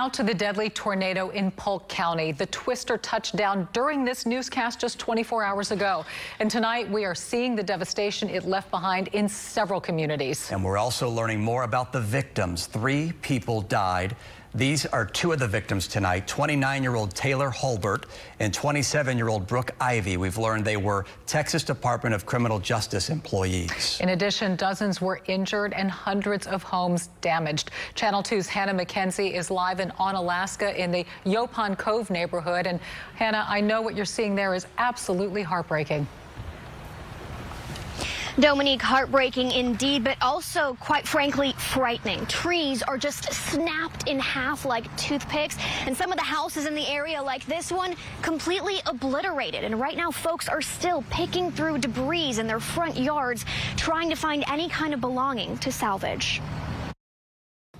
Now to the deadly tornado in Polk County. The twister touched down during this newscast just 24 hours ago. And tonight we are seeing the devastation it left behind in several communities. And we're also learning more about the victims. 3 people died. These are 2 of the victims tonight, 29-year-old Taylor Holbert and 27-year-old Brooke Ivy. We've learned they were Texas Department of Criminal Justice employees. In addition, dozens were injured and hundreds of homes damaged. Channel 2's Hannah McKenzie is live in Onalaska in the Yopon Cove neighborhood. And Hannah, I know what you're seeing there is absolutely heartbreaking. Dominique, heartbreaking indeed, but also, quite frankly, frightening. Trees are just snapped in half like toothpicks, and some of the houses in the area, like this one, completely obliterated. And right now, folks are still picking through debris in their front yards, trying to find any kind of belonging to salvage.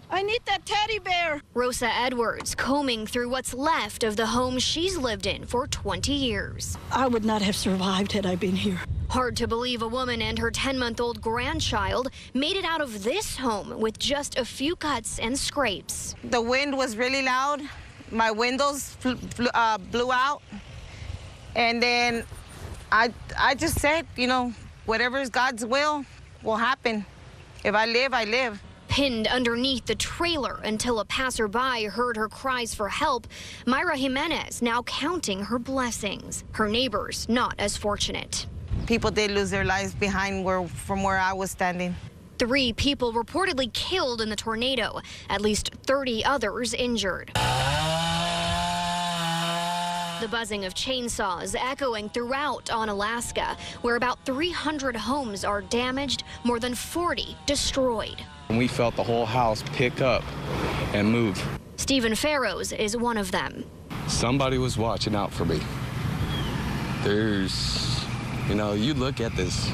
I need that teddy bear. Rosa Edwards combing through what's left of the home she's lived in for 20 years. I would not have survived had I been here. Hard to believe a woman and her 10-month-old grandchild made it out of this home with just a few cuts and scrapes. The wind was really loud. My windows blew out. And then I just said, you know, whatever is God's will happen. If I live, I live. Pinned underneath the trailer until a passerby heard her cries for help, Myra Jimenez now counting her blessings. Her neighbors not as fortunate. People did lose their lives from where I was standing. 3 people reportedly killed in the tornado, at least 30 others injured. The buzzing of chainsaws echoing throughout Onalaska, where about 300 homes are damaged, more than 40 destroyed. We felt the whole house pick up and move. Stephen Farrows is one of them. Somebody was watching out for me. You know, you look at this,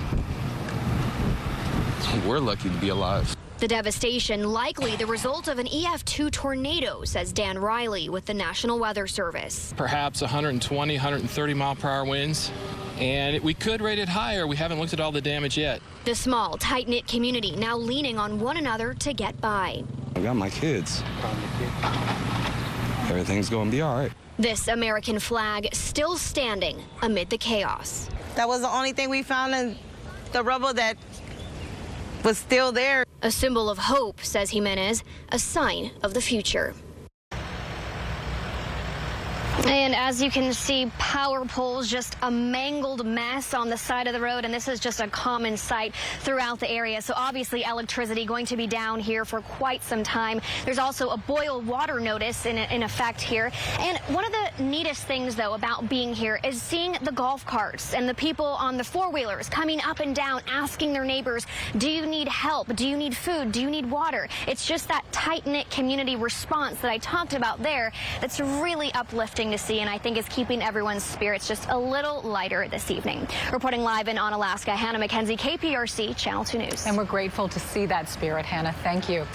we're lucky to be alive. The devastation likely the result of an EF2 tornado, says Dan Riley with the National Weather Service. Perhaps 120, 130 mile per hour winds, and we could rate it higher. We haven't looked at all the damage yet. The small, tight-knit community now leaning on one another to get by. I got my kids. Everything's going to be all right. This American flag still standing amid the chaos. That was the only thing we found in the rubble that was still there. A symbol of hope, says Jimenez, a sign of the future. And as you can see, power poles, just a mangled mess on the side of the road, and this is just a common sight throughout the area. So obviously electricity going to be down here for quite some time. There's also a boil water notice in effect here. And one of the neatest things, though, about being here is seeing the golf carts and the people on the four-wheelers coming up and down, asking their neighbors, do you need help? Do you need food? Do you need water? It's just that tight-knit community response that I talked about there that's really uplifting to see, and I think is keeping everyone's spirits just a little lighter this evening. Reporting live in Onalaska, Hannah McKenzie, KPRC, Channel 2 News. And we're grateful to see that spirit, Hannah. Thank you.